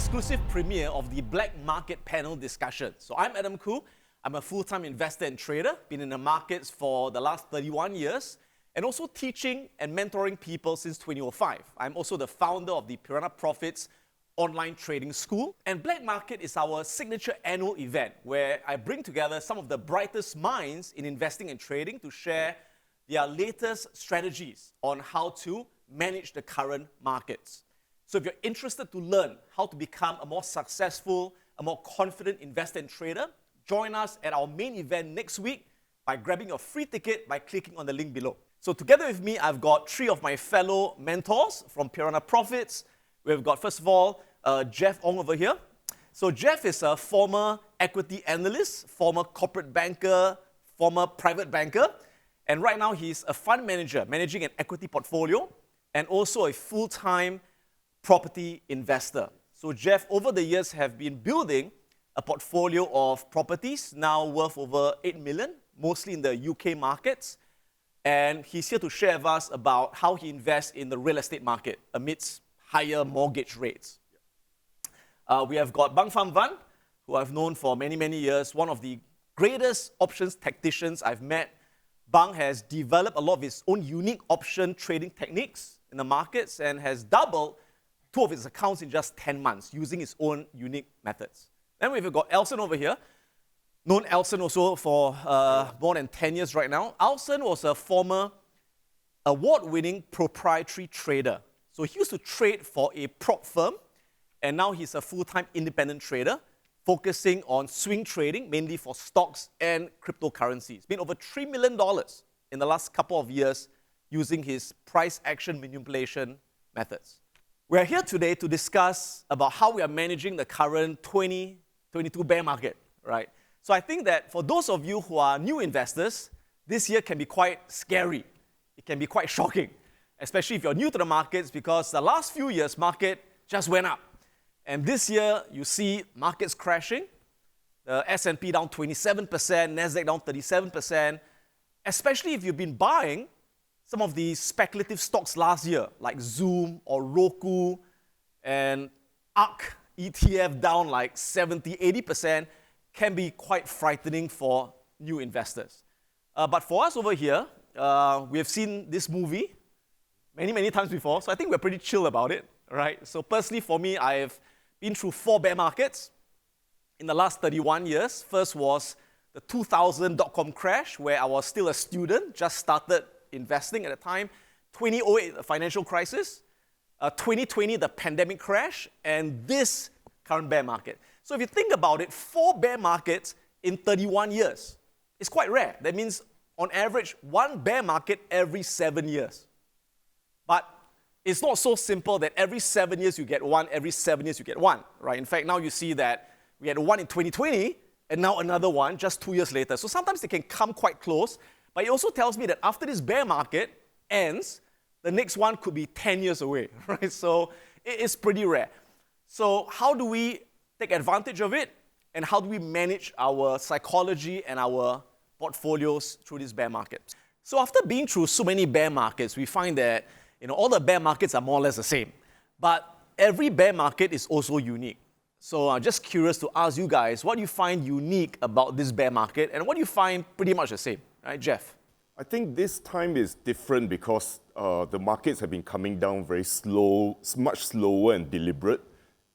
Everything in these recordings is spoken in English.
exclusive premiere of the Black Market panel discussion. So I'm Khoo. I'm a full-time investor and trader, been in the markets for the last 31 years, and also teaching and mentoring people since 2005. I'm also the founder of the Piranha Profits online trading school. And Black Market is our signature annual event where I bring together some of the brightest minds in investing and trading to share their latest strategies on how to manage the current markets. So if you're interested to learn how to become a more successful, a more confident investor and trader, join us at our main event next week by grabbing your free ticket by clicking on the link below. So together with me, I've got three of my fellow mentors from Piranha Profits. We've got, first of all, Jeff Ong over here. So Jeff is a former equity analyst, former corporate banker, former private banker, and right now he's a fund manager, managing an equity portfolio, and also a full-time property investor. So Jeff, over the years, have been building a portfolio of properties now worth over 8 million, mostly in the UK markets. And he's here to share with us about how he invests in the real estate market amidst higher mortgage rates. We have got Pham, who I've known for many, many years, one of the greatest options tacticians I've met. Bang has developed a lot of his own unique option trading techniques in the markets and has doubled two of his accounts in just 10 months using his own unique methods. Then we've got Alson over here. Known Alson also for more than 10 years right now. Alson was a former award-winning proprietary trader. So he used to trade for a prop firm, and now he's a full-time independent trader, focusing on swing trading, mainly for stocks and cryptocurrencies. It's been over $3 million in the last couple of years using his price action manipulation methods. We're here today to discuss about how we are managing the current 2022 bear market, right? So I think that for those of you who are new investors, this year can be quite scary. It can be quite shocking, especially if you're new to the markets, because the last few years, market just went up. And this year, you see markets crashing, the S&P down 27%, Nasdaq down 37%, especially if you've been buying some of the speculative stocks last year, like Zoom or Roku, and ARK ETF down like 70, 80%, can be quite frightening for new investors. But for us over here, we have seen this movie many, many times before, so I think we're pretty chill about it, right? So personally, for me, I've been through 4 bear markets in the last 31 years. First was the 2000 dot-com crash, where I was still a student, just started investing at the time. 2008, the financial crisis. 2020, the pandemic crash. And this current bear market. So if you think about it, 4 bear markets in 31 years. It's quite rare. That means, on average, 1 bear market every 7 years. But it's not so simple that every 7 years you get one, every 7 years you get one, right? In fact, now you see that we had one in 2020, and now another one just 2 years later. So sometimes they can come quite close, but it also tells me that after this bear market ends, the next one could be 10 years away, right? So it is pretty rare. So how do we take advantage of it, and how do we manage our psychology and our portfolios through this bear market? So after being through so many bear markets, we find that all the bear markets are more or less the same. But every bear market is also unique. So I'm just curious to ask you guys, what do you find unique about this bear market, and what do you find pretty much the same? Right, Jeff? I think this time is different because the markets have been coming down very slow, much slower and deliberate.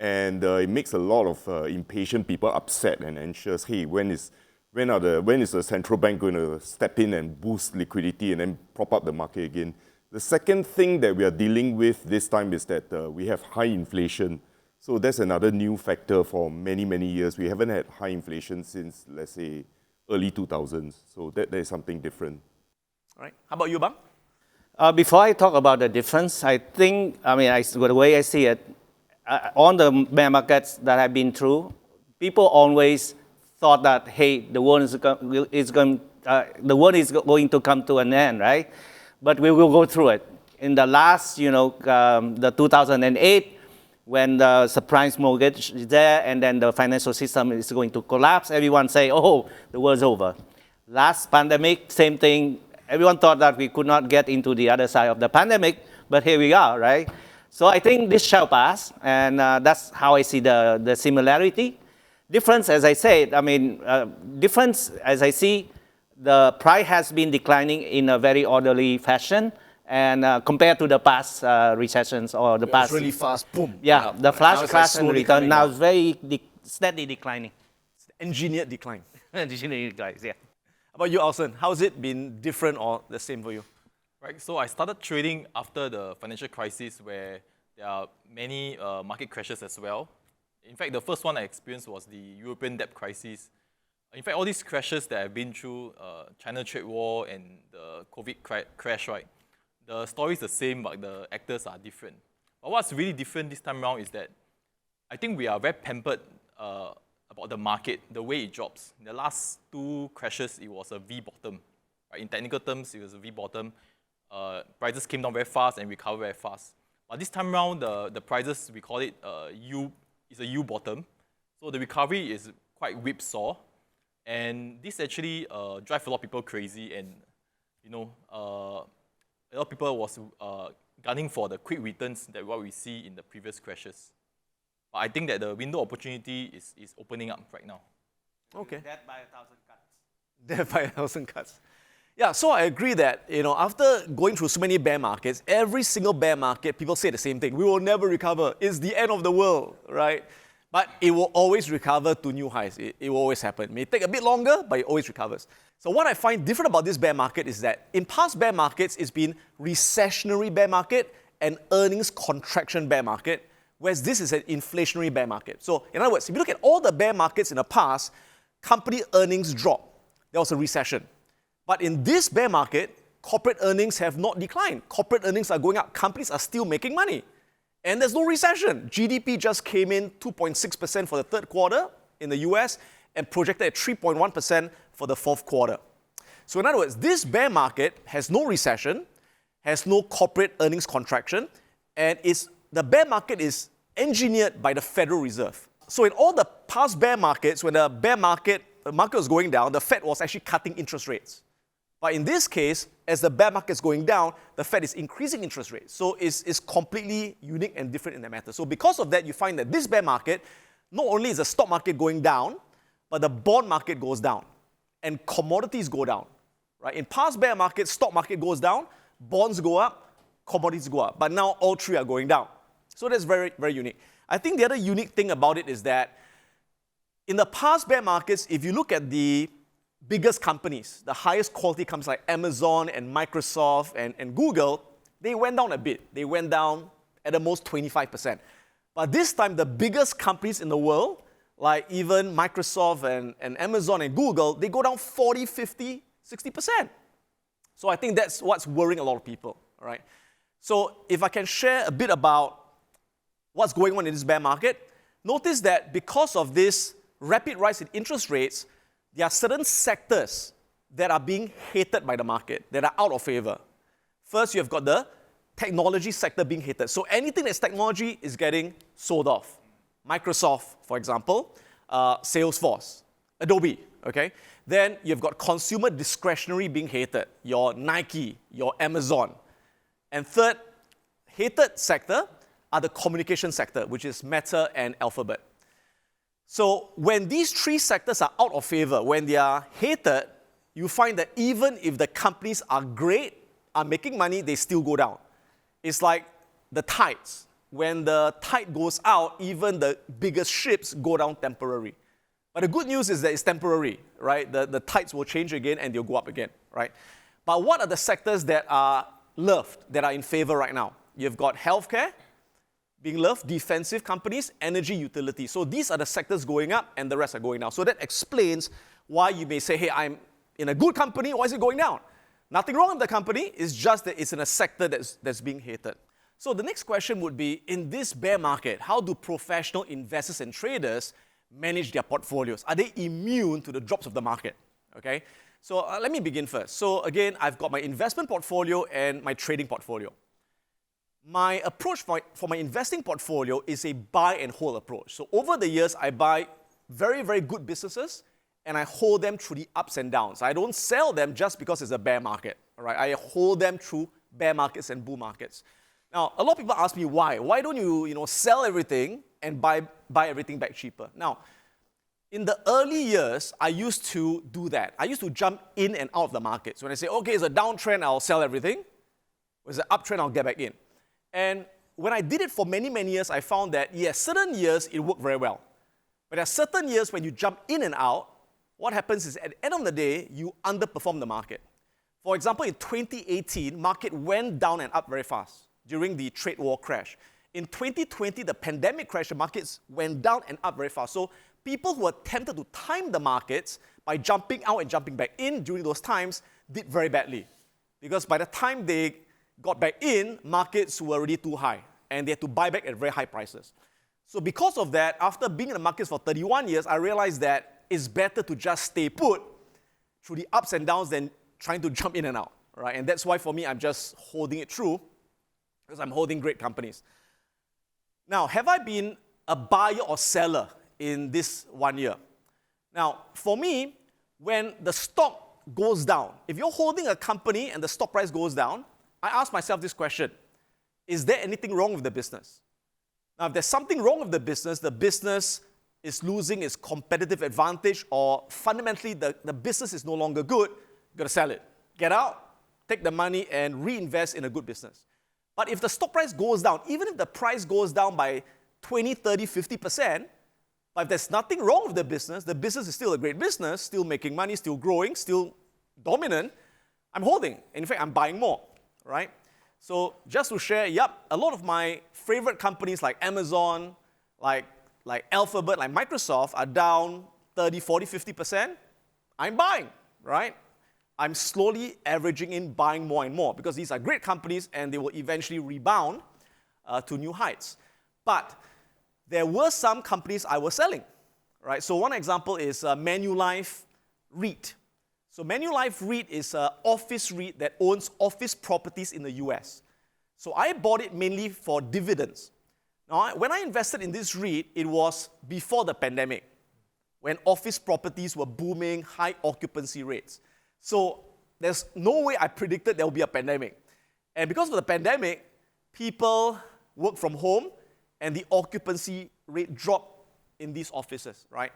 And it makes a lot of impatient people upset and anxious. Hey, when is the central bank going to step in and boost liquidity and then prop up the market again? The second thing that we are dealing with this time is that we have high inflation. So that's another new factor for many, many years. We haven't had high inflation since, let's say, early 2000s. So that is something different. All right. How about you, Bang? Before I talk about the difference, the way I see it, on the bear markets that I've been through, people always thought that, hey, the world is going to come to an end, right? But we will go through it. In the last, the 2008, when the subprime mortgage is there and then the financial system is going to collapse, everyone say, oh, the world's over. Last pandemic, same thing. Everyone thought that we could not get into the other side of the pandemic, but here we are, right? So I think this shall pass, and that's how I see the similarity. Difference, as I said, difference, as I see, the price has been declining in a very orderly fashion, and compared to the past recessions or the past. It's really fast, boom. Yeah, the flash crash and return now down. is very steadily declining. Engineered decline. Additionally, guys, yeah. How about you, Alson? How's it been different or the same for you? Right, so I started trading after the financial crisis where there are many market crashes as well. In fact, the first one I experienced was the European debt crisis. In fact, all these crashes that I've been through, China trade war and the COVID crash, right? The story is the same, but the actors are different. But what's really different this time around is that I think we are very pampered about the market, the way it drops. In the last two crashes, it was a V bottom. Right? In technical terms, it was a V bottom. Prices came down very fast and recovered very fast. But this time around, the prices, we call it it's a U bottom. So the recovery is quite whipsaw. And this actually drives a lot of people crazy. And, a lot of people was gunning for the quick returns that what we see in the previous crashes. But I think that the window opportunity is opening up right now. Okay. Death by 1,000 cuts. Death by 1,000 cuts. Yeah, so I agree that, after going through so many bear markets, every single bear market, people say the same thing. We will never recover. It's the end of the world, right? But it will always recover to new highs. It will always happen. It may take a bit longer, but it always recovers. So what I find different about this bear market is that in past bear markets, it's been recessionary bear market and earnings contraction bear market, whereas this is an inflationary bear market. So in other words, if you look at all the bear markets in the past, company earnings dropped. There was a recession. But in this bear market, corporate earnings have not declined. Corporate earnings are going up. Companies are still making money. And there's no recession. GDP just came in 2.6% for the third quarter in the US and projected at 3.1% for the fourth quarter. So in other words, this bear market has no recession, has no corporate earnings contraction, and the bear market is engineered by the Federal Reserve. So in all the past bear markets, when the market was going down, the Fed was actually cutting interest rates. But in this case, as the bear market is going down, the Fed is increasing interest rates. So it's completely unique and different in that matter. So because of that, you find that this bear market, not only is the stock market going down, but the bond market goes down and commodities go down. Right? In past bear markets, stock market goes down, bonds go up, commodities go up. But now all three are going down. So that's very, very unique. I think the other unique thing about it is that in the past bear markets, if you look at the biggest companies, the highest quality companies like Amazon and Microsoft and Google, they went down a bit. They went down at the most 25%. But this time, the biggest companies in the world, like even Microsoft and Amazon and Google, they go down 40, 50, 60%. So I think that's what's worrying a lot of people, all right? So if I can share a bit about what's going on in this bear market, notice that because of this rapid rise in interest rates, there are certain sectors that are being hated by the market, that are out of favor. First, you've got the technology sector being hated. So anything that's technology is getting sold off. Microsoft, for example, Salesforce, Adobe, okay? Then you've got consumer discretionary being hated, your Nike, your Amazon. And third, hated sector are the communication sector, which is Meta and Alphabet. So when these three sectors are out of favor, when they are hated, you find that even if the companies are great, are making money, they still go down. It's like the tides. When the tide goes out, even the biggest ships go down temporarily. But the good news is that it's temporary, right? The tides will change again and they'll go up again, right? But what are the sectors that are loved, that are in favor right now? You've got healthcare being loved, defensive companies, energy, utility. So these are the sectors going up and the rest are going down. So that explains why you may say, hey, I'm in a good company, why is it going down? Nothing wrong with the company, it's just that it's in a sector that's being hated. So the next question would be, in this bear market, how do professional investors and traders manage their portfolios? Are they immune to the drops of the market? Okay, so let me begin first. So again, I've got my investment portfolio and my trading portfolio. My approach for my investing portfolio is a buy and hold approach. So over the years, I buy very, very good businesses and I hold them through the ups and downs. I don't sell them just because it's a bear market. All right? I hold them through bear markets and bull markets. Now, a lot of people ask me why. Why don't you, sell everything and buy everything back cheaper? Now, in the early years, I used to do that. I used to jump in and out of the markets. When I say, okay, it's a downtrend, I'll sell everything. When it's an uptrend, I'll get back in. And when I did it for many, many years, I found that, yes, certain years it worked very well. But there are certain years when you jump in and out, what happens is at the end of the day, you underperform the market. For example, in 2018, market went down and up very fast during the trade war crash. In 2020, the pandemic crash, the markets went down and up very fast. So people who attempted to time the markets by jumping out and jumping back in during those times did very badly. Because by the time they got back in, markets were already too high, and they had to buy back at very high prices. So because of that, after being in the markets for 31 years, I realized that it's better to just stay put through the ups and downs than trying to jump in and out, right? And that's why for me, I'm just holding it through, because I'm holding great companies. Now, have I been a buyer or seller in this 1 year? Now, for me, when the stock goes down, if you're holding a company and the stock price goes down, I ask myself this question: is there anything wrong with the business? Now, if there's something wrong with the business is losing its competitive advantage, or fundamentally the business is no longer good, you've got to sell it. Get out, take the money, and reinvest in a good business. But if the stock price goes down, even if the price goes down by 20, 30, 50%, but if there's nothing wrong with the business is still a great business, still making money, still growing, still dominant, I'm holding. In fact, I'm buying more, right? So just to share, a lot of my favorite companies like Amazon, like Alphabet, like Microsoft are down 30, 40, 50%. I'm buying, right? I'm slowly averaging in buying more and more because these are great companies and they will eventually rebound to new heights. But there were some companies I was selling, right? So one example is Manulife REIT. So Manulife REIT is an office REIT that owns office properties in the US. So I bought it mainly for dividends. Now, when I invested in this REIT, it was before the pandemic, when office properties were booming, high occupancy rates. So there's no way I predicted there will be a pandemic. And because of the pandemic, people work from home and the occupancy rate dropped in these offices, right?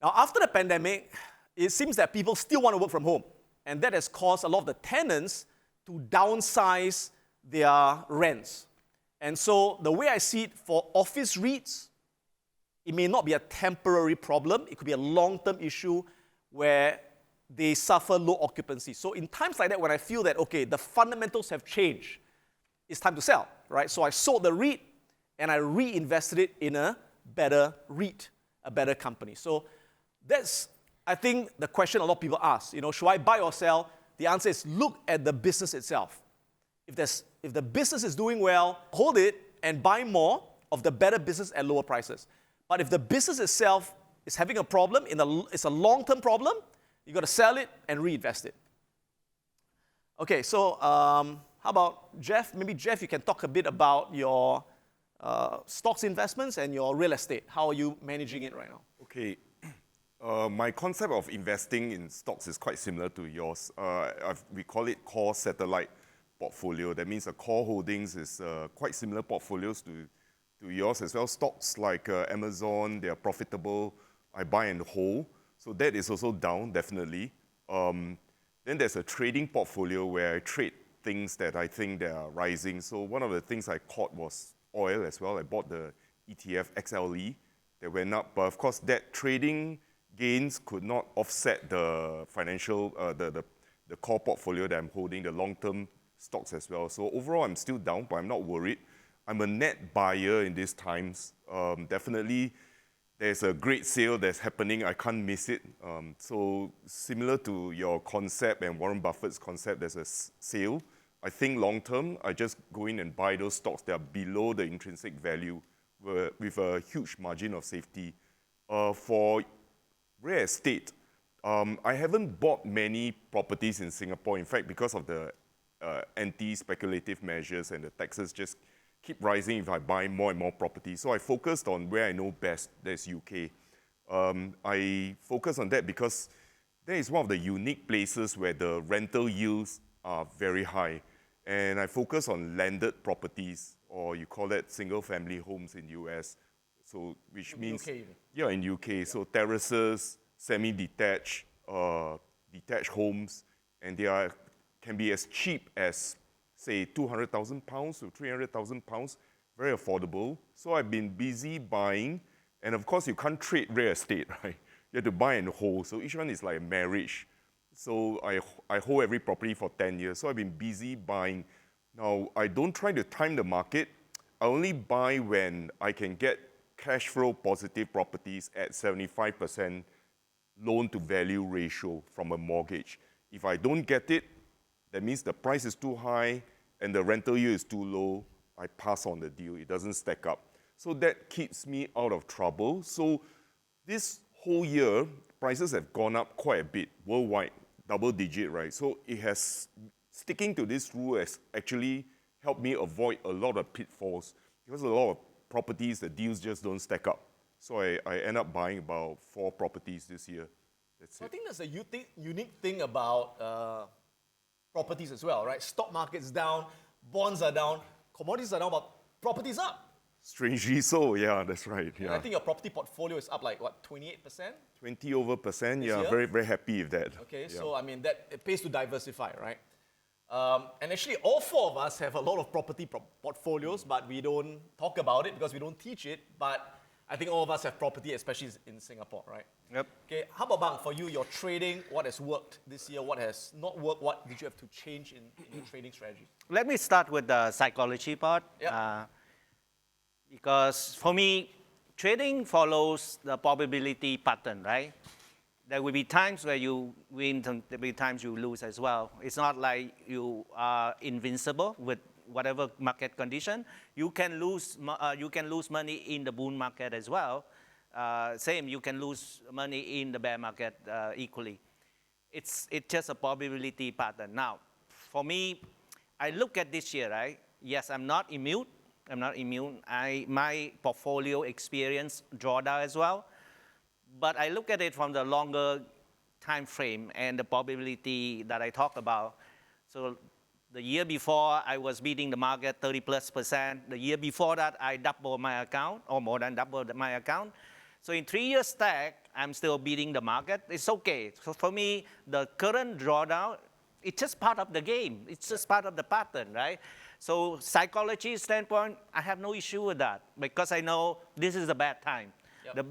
Now, after the pandemic, it seems that people still want to work from home. And that has caused a lot of the tenants to downsize their rents. And so the way I see it for office REITs, it may not be a temporary problem. It could be a long-term issue where they suffer low occupancy. So in times like that, when I feel that, okay, the fundamentals have changed, it's time to sell, right? So I sold the REIT and I reinvested it in a better REIT, a better company. So that's, I think, the question a lot of people ask. Should I buy or sell? The answer is look at the business itself. If the business is doing well, hold it and buy more of the better business at lower prices. But if the business itself is having a problem, it's a long-term problem, you've got to sell it and reinvest it. Okay, so how about Jeff? Maybe Jeff, you can talk a bit about your stocks investments and your real estate. How are you managing it right now? Okay. My concept of investing in stocks is quite similar to yours. We call it core satellite portfolio. That means the core holdings is quite similar portfolios to yours as well. Stocks like Amazon, they are profitable. I buy and hold. So that is also down, definitely. Then there's a trading portfolio where I trade things that I think they are rising. So one of the things I caught was oil as well. I bought the ETF XLE that went up. But of course, that trading gains could not offset the financial, the core portfolio that I'm holding, the long-term stocks as well. So overall, I'm still down, but I'm not worried. I'm a net buyer in these times. Definitely, there's a great sale that's happening. I can't miss it. So similar to your concept and Warren Buffett's concept, there's a sale. I think long-term, I just go in and buy those stocks that are below the intrinsic value with a huge margin of safety. For real estate, I haven't bought many properties in Singapore. In fact, because of the anti-speculative measures and the taxes just keep rising if I buy more and more property. So I focused on where I know best, that's UK. I focus on that because that is one of the unique places where the rental yields are very high. And I focus on landed properties, or you call it single-family homes in US. So, which means, UK, you mean? yeah, in UK. So terraces, semi-detached, detached homes, and can be as cheap as, say, £200,000 to £300,000, very affordable. So I've been busy buying, and of course you can't trade real estate, right? You have to buy and hold. So each one is like a marriage. So I hold every property for 10 years. So I've been busy buying. Now, I don't try to time the market. I only buy when I can get cash flow positive properties at 75% loan to value ratio from a mortgage. If I don't get it, that means the price is too high and the rental yield is too low. I pass on the deal. It doesn't stack up. So that keeps me out of trouble. So this whole year, prices have gone up quite a bit worldwide, double digit, right? So sticking to this rule has actually helped me avoid a lot of pitfalls, because a lot of properties, the deals just don't stack up. So I end up buying about 4 properties this year. That's So I it. think there's a unique thing about properties as well, right? Stock market's down, bonds are down, commodities are down, but properties up. Strangely so, yeah, that's right. And Yeah, I think your property portfolio is up like, what, 28%? 20 over percent. Yeah, year? very very happy with that. Okay, Yeah. so I mean, it pays to diversify, right? And actually, all 4 of us have a lot of property portfolios, but we don't talk about it because we don't teach it. But I think all of us have property, especially in Singapore, right? Yep. Okay, how about Bang, for you, your trading, what has worked this year, what has not worked, what did you have to change in your trading strategy? Let me start with the psychology part. Yep. Because for me, trading follows the probability pattern, right? There will be times where you win, and there will be times you lose as well. It's not like you are invincible with whatever market condition. You can lose money in the bull market as well. Same, you can lose money in the bear market equally. It's just a probability pattern. Now, for me, I look at this year, right? Yes, I'm not immune. My portfolio experienced drawdown as well. But I look at it from the longer time frame and the probability that I talk about. So the year before, I was beating the market 30+%. The year before that, I doubled my account, or more than doubled my account. So in 3 years stack, I'm still beating the market. It's okay. So for me, the current drawdown, it's just part of the game. It's just part of the pattern, right? So psychology standpoint, I have no issue with that because I know this is a bad time. Yep.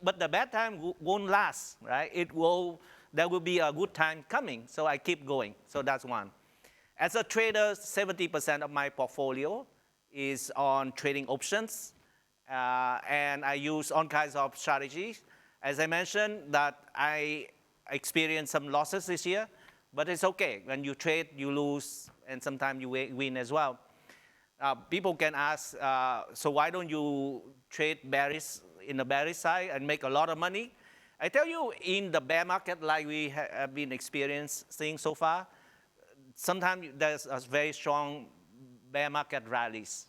But the bad time won't last, right? There will be a good time coming, so I keep going. So that's one. As a trader, 70% of my portfolio is on trading options, and I use all kinds of strategies. As I mentioned, that I experienced some losses this year, but it's okay. When you trade, you lose, and sometimes you win as well. People can ask, so why don't you trade bearish in the bearish side and make a lot of money? I tell you, in the bear market like we have been experiencing so far, sometimes there's a very strong bear market rallies,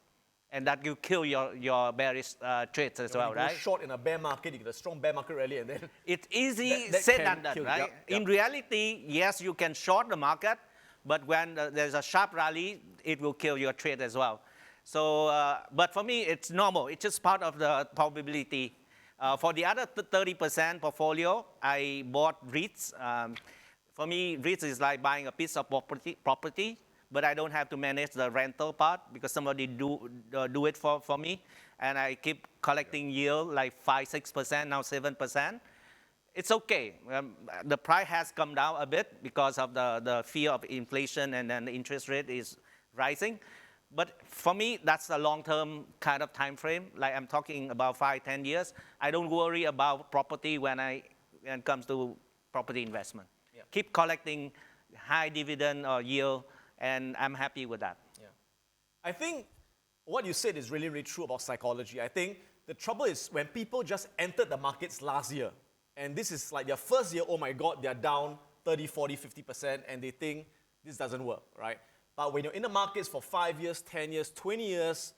and that will kill your bearish trades as well, When you right? go short in a bear market, you get a strong bear market rally, and then It's easy That said can than done, kill you. right? Yep, In yep. reality, yes, you can short the market, but when there's a sharp rally, it will kill your trade as well. So, but for me, it's normal. It's just part of the probability. For the other 30% portfolio, I bought REITs. For me, REITs is like buying a piece of property, but I don't have to manage the rental part because somebody do it for me. And I keep collecting yield like 5-6%, now 7%. It's okay. The price has come down a bit because of the fear of inflation, and then the interest rate is rising. But for me, that's a long-term kind of time frame. Like I'm talking about 5-10 years. I don't worry about property when it comes to property investment. Yeah. Keep collecting high dividend or yield, and I'm happy with that. Yeah. I think what you said is really, really true about psychology. I think the trouble is when people just entered the markets last year, and this is like their first year, oh my God, they're down 30, 40, 50%, and they think this doesn't work, right? But when you're in the markets for 5 years, 10 years, 20 years,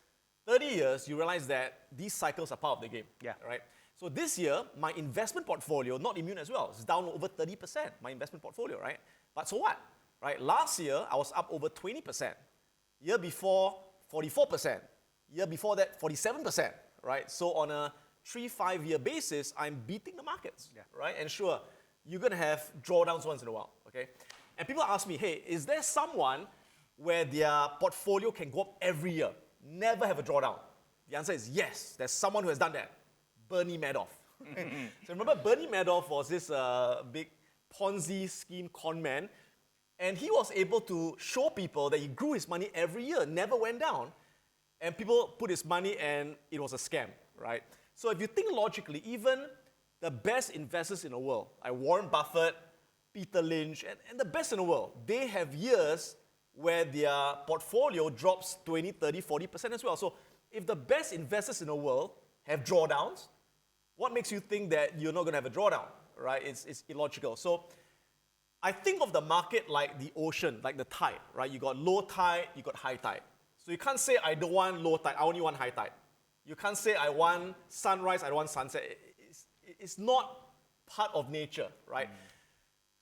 30 years, you realize that these cycles are part of the game, Yeah. right? So this year, my investment portfolio, not immune as well, it's down over 30%, my investment portfolio, right? But so what, right? Last year, I was up over 20%. Year before, 44%. Year before that, 47%, right? So on a 3-5 year basis, I'm beating the markets, right? And sure, you're gonna have drawdowns once in a while, okay? And people ask me, hey, is there someone where their portfolio can go up every year, never have a drawdown? The answer is yes, there's someone who has done that. Bernie Madoff. So remember, Bernie Madoff was this big Ponzi scheme con man, and he was able to show people that he grew his money every year, never went down, and people put his money and it was a scam, right? So if you think logically, even the best investors in the world, like Warren Buffett, Peter Lynch, and the best in the world, they have years where their portfolio drops 20, 30, 40% as well. So if the best investors in the world have drawdowns, what makes you think that you're not going to have a drawdown, right? It's illogical. So I think of the market like the ocean, like the tide, right? You got low tide, you got high tide. So you can't say, I don't want low tide, I only want high tide. You can't say, I want sunrise, I don't want sunset. It's not part of nature, right?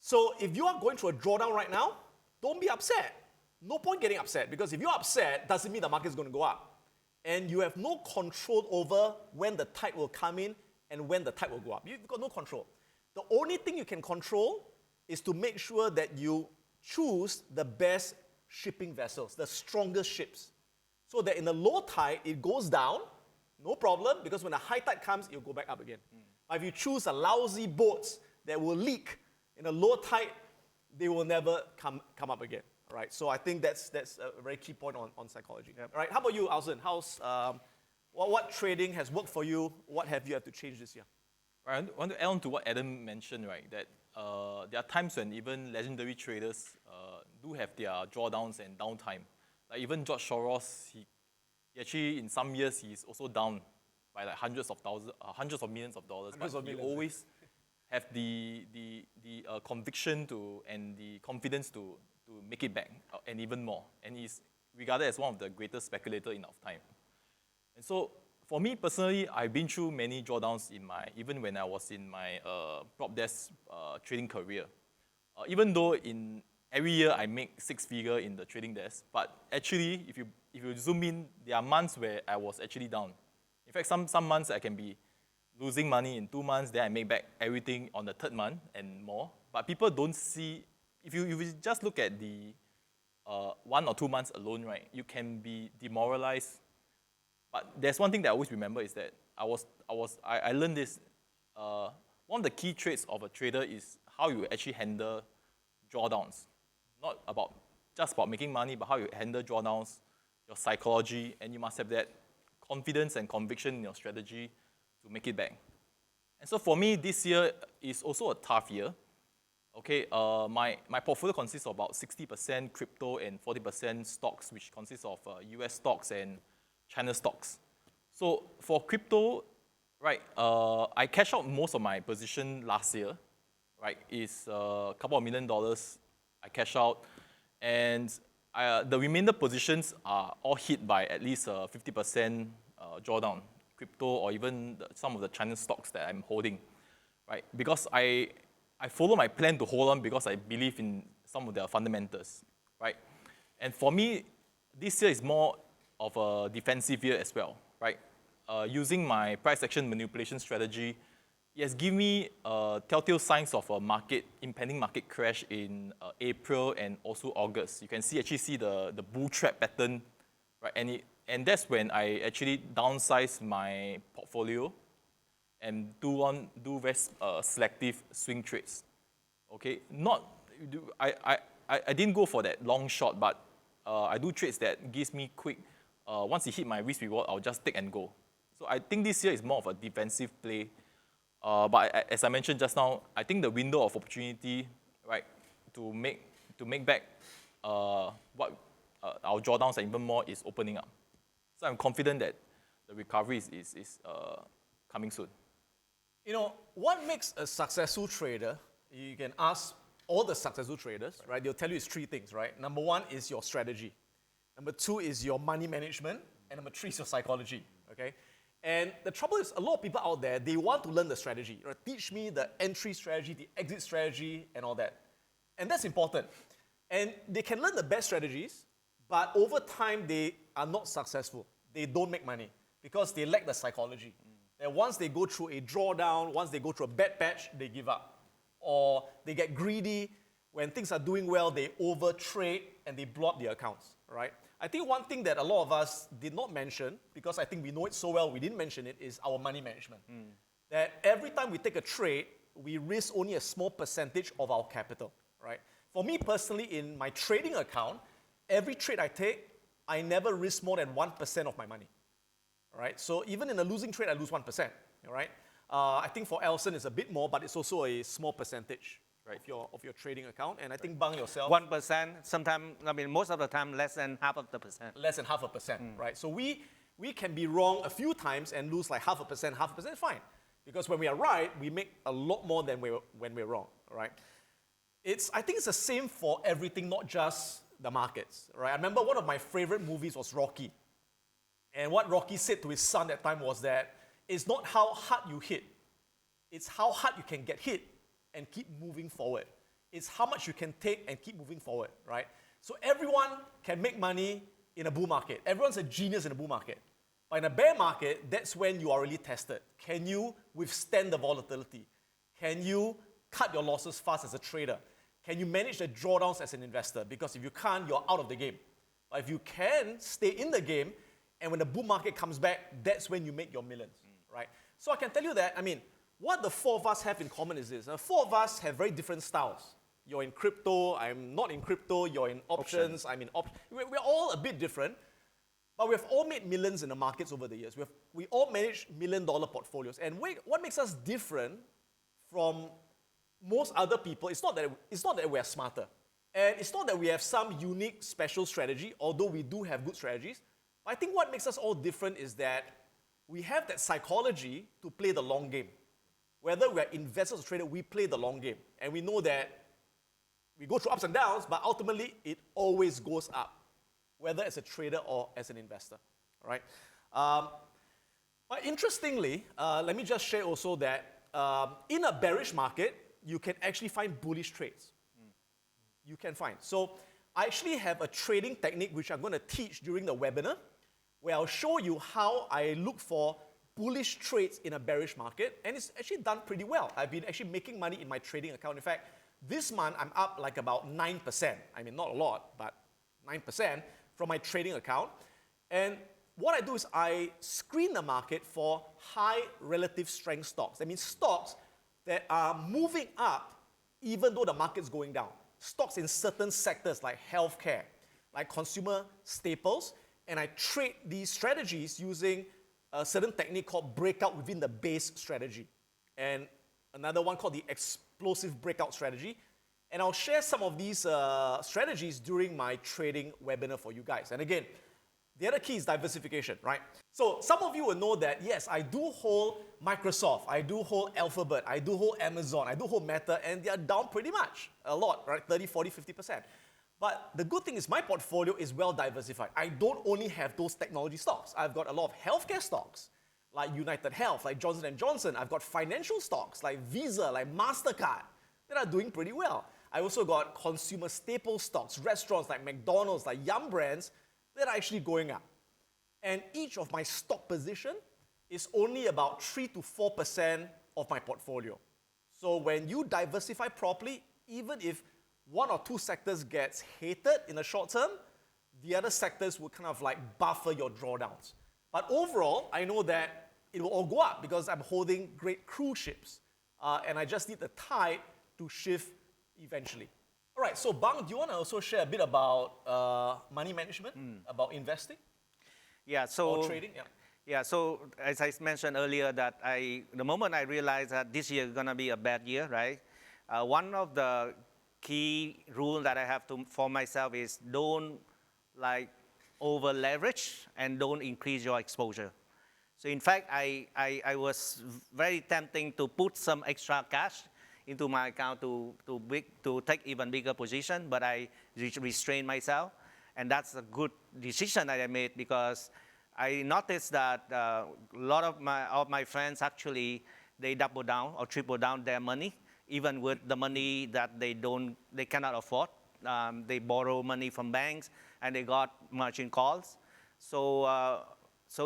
So if you are going through a drawdown right now, don't be upset. No point getting upset, because if you're upset, doesn't mean the market is going to go up. And you have no control over when the tide will come in and when the tide will go up. You've got no control. The only thing you can control is to make sure that you choose the best shipping vessels, the strongest ships. So that in the low tide, it goes down, no problem, because when the high tide comes, it'll go back up again. But if you choose a lousy boats that will leak in a low tide, they will never come up again. Right? So I think that's a very key point on psychology. All right, how about you, Alson? What trading has worked for you? What have you had to change this year? I want to add on to what Adam mentioned, right? That there are times when even legendary traders do have their drawdowns and downtime. Like even George Soros, he actually in some years he's also down by like hundreds of millions of dollars. But he always have the conviction and the confidence to make it back and even more. And he's regarded as one of the greatest speculators in our time. And so for me personally, I've been through many drawdowns even when I was in my prop desk trading career. Even though in every year I make 6 figures in the trading desk, but actually if you zoom in, there are months where I was actually down. In fact, some months I can be losing money in 2 months, then I make back everything on the 3rd month and more. But people don't see, if you just look at the 1 or 2 months alone, right, you can be demoralized. But there's one thing that I always remember is that I learned this. One of the key traits of a trader is how you actually handle drawdowns. Not just about making money, but how you handle drawdowns, your psychology, and you must have that confidence and conviction in your strategy to make it back. And so for me, this year is also a tough year. Okay, my portfolio consists of about 60% crypto and 40% stocks, which consists of US stocks and China stocks. So for crypto, right, I cashed out most of my position last year, right? It's a couple of $1 million I cashed out, and the remainder positions are all hit by at least 50% drawdown, crypto or even some of the China stocks that I'm holding, right? Because I follow my plan to hold on because I believe in some of their fundamentals, right? And for me, this year is more of a defensive year as well, right? Using my price action manipulation strategy, it has given me telltale signs of a impending market crash in April and also August. You can actually see the bull trap pattern, right? And that's when I actually downsize my portfolio and do very selective swing trades. Okay, I didn't go for that long shot, but I do trades that gives me quick. Once it hit my risk reward, I'll just take and go. So I think this year is more of a defensive play. But as I mentioned just now, I think the window of opportunity, right, to make back what our drawdowns and even more is opening up. So I'm confident that the recovery is coming soon. You know, what makes a successful trader? You can ask all the successful traders, right? They'll tell you it's 3 things, right? Number 1 is your strategy. Number 2 is your money management. And number 3 is your psychology, okay? And the trouble is, a lot of people out there, they want to learn the strategy. Right? Teach me the entry strategy, the exit strategy, and all that. And that's important. And they can learn the best strategies, but over time they are not successful. They don't make money because they lack the psychology. And once they go through a drawdown, once they go through a bad patch, they give up. Or they get greedy. When things are doing well, they overtrade and they blow up their accounts, right? I think one thing that a lot of us did not mention, because I think we know it so well, we didn't mention it, is our money management. That every time we take a trade, we risk only a small percentage of our capital, right? For me personally, in my trading account, every trade I take, I never risk more than 1% of my money, all right? So even in a losing trade, I lose 1%, all right? I think for Alson, it's a bit more, but it's also a small percentage of your trading account. And I think Bang yourself... 1%, sometimes, I mean, most of the time, less than half of the percent. Less than 0.5%, right? So we can be wrong a few times and lose like 0.5%, fine. Because when we are right, we make a lot more than when we're wrong, right? I think it's the same for everything, not just the markets, right? I remember one of my favorite movies was Rocky. And what Rocky said to his son at that time was that it's not how hard you hit, it's how hard you can get hit and keep moving forward. It's how much you can take and keep moving forward, right? So everyone can make money in a bull market. Everyone's a genius in a bull market. But in a bear market, that's when you are really tested. Can you withstand the volatility? Can you cut your losses fast as a trader? Can you manage the drawdowns as an investor? Because if you can't, you're out of the game. But if you can stay in the game, and when the bull market comes back, that's when you make your millions, right? So I can tell you that, I mean, what the four of us have in common is this. The four of us have very different styles. You're in crypto, I'm not in crypto, you're in options, I'm in options. We're all a bit different, but we've all made millions in the markets over the years. We all manage $1 million portfolios. And what makes us different from most other people, it's not that we're smarter. And it's not that we have some unique special strategy, although we do have good strategies. But I think what makes us all different is that we have that psychology to play the long game. Whether we're investors or traders, we play the long game. And we know that we go through ups and downs, but ultimately it always goes up, whether as a trader or as an investor, all right? But interestingly, let me just share also that in a bearish market, you can actually find bullish trades. You can find. So I actually have a trading technique which I'm going to teach during the webinar, where I'll show you how I look for bullish trades in a bearish market, and it's actually done pretty well. I've been actually making money in my trading account. In fact, this month I'm up like about 9%. I mean, not a lot, but 9% from my trading account. And what I do is I screen the market for high relative strength stocks. That means stocks that are moving up even though the market's going down. Stocks in certain sectors like healthcare, like consumer staples, and I trade these strategies using a certain technique called breakout within the base strategy, and another one called the explosive breakout strategy. And I'll share some of these strategies during my trading webinar for you guys. And again, the other key is diversification, right? So some of you will know that, yes, I do hold Microsoft, I do hold Alphabet, I do hold Amazon, I do hold Meta, and they are down pretty much, a lot, right? 30, 40, 50%. But the good thing is my portfolio is well diversified. I don't only have those technology stocks. I've got a lot of healthcare stocks, like United Health, like Johnson & Johnson. I've got financial stocks, like Visa, like MasterCard, that are doing pretty well. I also got consumer staple stocks, restaurants like McDonald's, like Yum Brands, that are actually going up. And each of my stock position is only about 3 to 4% of my portfolio. So when you diversify properly, even if one or two sectors gets hated in the short term, the other sectors will kind of like buffer your drawdowns. But overall, I know that it will all go up because I'm holding great cruise ships. And I just need the tide to shift eventually. All right, so Bang, do you want to also share a bit about money management, about investing? Yeah, so or trading? Yeah, so as I mentioned earlier, that the moment I realized that this year is gonna be a bad year, right? One of the key rule that I have for myself is don't like over leverage and don't increase your exposure. So in fact, I was very tempting to put some extra cash into my account to take even bigger position, but I restrained myself, and that's a good decision that I made because I noticed that a lot of my friends actually they double down or triple down their money, even with the money that they cannot afford. They borrow money from banks, and they got margin calls. So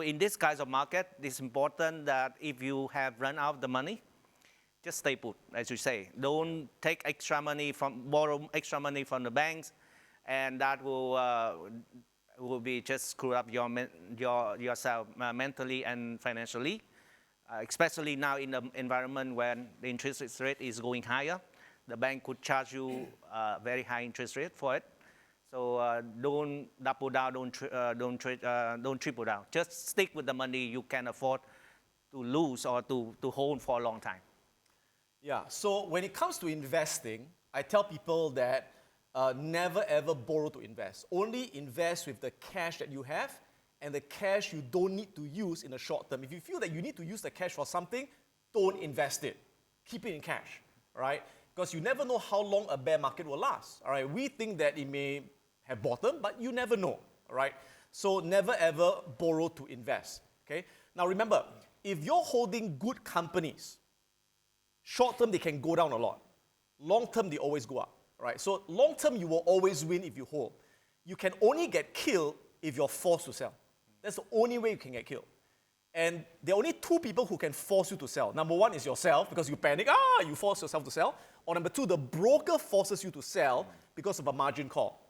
in this kind of market, it's important that if you have run out of the money, just stay put, as you say. Don't take borrow extra money from the banks, and that will be just screw up yourself mentally and financially, especially now in the environment when the interest rate is going higher. The bank could charge you a very high interest rate for it. So don't double down, don't triple down. Just stick with the money you can afford to lose or to hold for a long time. Yeah, so when it comes to investing, I tell people that never ever borrow to invest. Only invest with the cash that you have and the cash you don't need to use in the short term. If you feel that you need to use the cash for something, don't invest it. Keep it in cash, right? Because you never know how long a bear market will last, all right? We think that it may have bottomed, but you never know, all right? So never ever borrow to invest, okay? Now remember, if you're holding good companies, short term they can go down a lot. Long term they always go up, right? So long term you will always win if you hold. You can only get killed if you're forced to sell. That's the only way you can get killed. And there are only two people who can force you to sell. Number one is yourself, because you panic, you force yourself to sell. Or number two, the broker forces you to sell because of a margin call.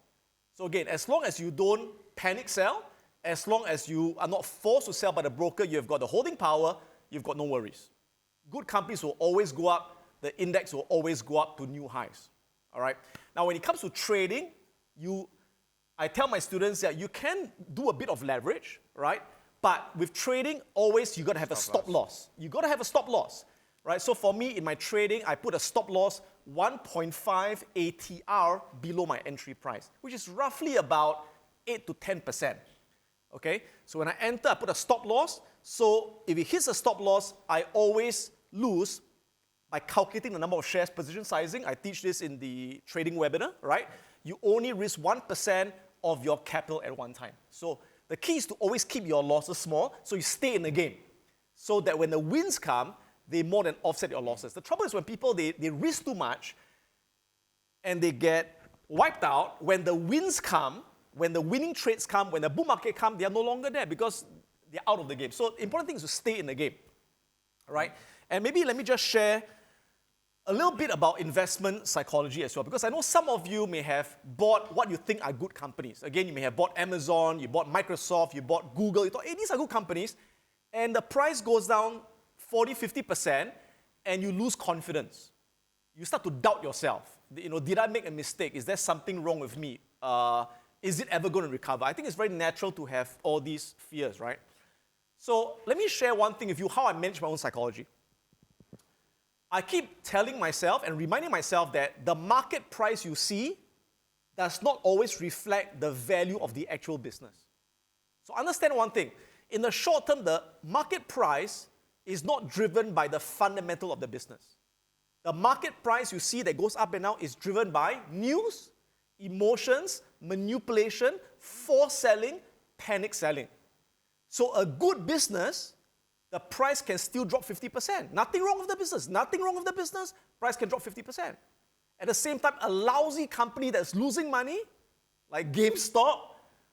So again, as long as you don't panic sell, as long as you are not forced to sell by the broker, you've got the holding power, you've got no worries. Good companies will always go up, the index will always go up to new highs. All right? Now, when it comes to trading, I tell my students that you can do a bit of leverage, right? But with trading, always you got to have a stop loss. You got to have a stop loss, right? So for me, in my trading, I put a stop loss 1.5 ATR below my entry price, which is roughly about 8 to 10%. Okay? So when I enter, I put a stop loss. So if it hits a stop loss, I always lose by calculating the number of shares, position sizing. I teach this in the trading webinar, right? You only risk 1% of your capital at one time. So the key is to always keep your losses small so you stay in the game, so that when the wins come, they more than offset your losses. The trouble is when people, they risk too much and they get wiped out. When the wins come, when the winning trades come, when the bull market come, they are no longer there because they're out of the game. So the important thing is to stay in the game, all right? And maybe let me just share a little bit about investment psychology as well, because I know some of you may have bought what you think are good companies. Again, you may have bought Amazon, you bought Microsoft, you bought Google, you thought, hey, these are good companies, and the price goes down 40, 50%, and you lose confidence. You start to doubt yourself. Did I make a mistake? Is there something wrong with me? Is it ever going to recover? I think it's very natural to have all these fears, right? So let me share one thing with you, how I manage my own psychology. I keep telling myself and reminding myself that the market price you see does not always reflect the value of the actual business. So understand one thing. In the short term, the market price is not driven by the fundamental of the business. The market price you see that goes up and down is driven by news, emotions, manipulation, forced selling, panic selling. So a good business, the price can still drop 50%. Nothing wrong with the business. Nothing wrong with the business. Price can drop 50%. At the same time, a lousy company that's losing money, like GameStop,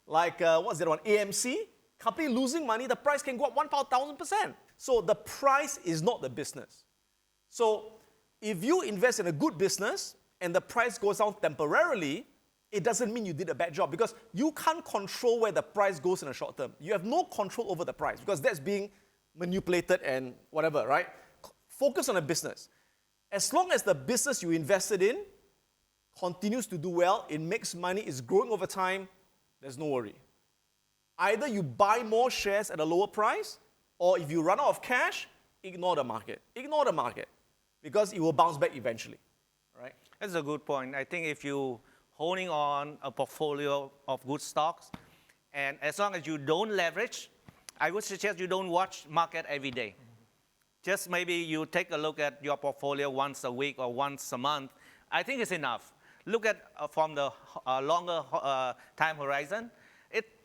like what's that one, AMC, company losing money, the price can go up 1,000%. So the price is not the business. So if you invest in a good business and the price goes down temporarily, it doesn't mean you did a bad job, because you can't control where the price goes in the short term. You have no control over the price because that's being manipulated and whatever, right? Focus on a business. As long as the business you invested in continues to do well, it makes money, is growing over time, there's no worry. Either you buy more shares at a lower price, or if you run out of cash, ignore the market. Ignore the market, because it will bounce back eventually, right? That's a good point. I think if you holding on a portfolio of good stocks, and as long as you don't leverage, I would suggest you don't watch market every day. Just maybe you take a look at your portfolio once a week or once a month. I think it's enough. Look at from the longer time horizon.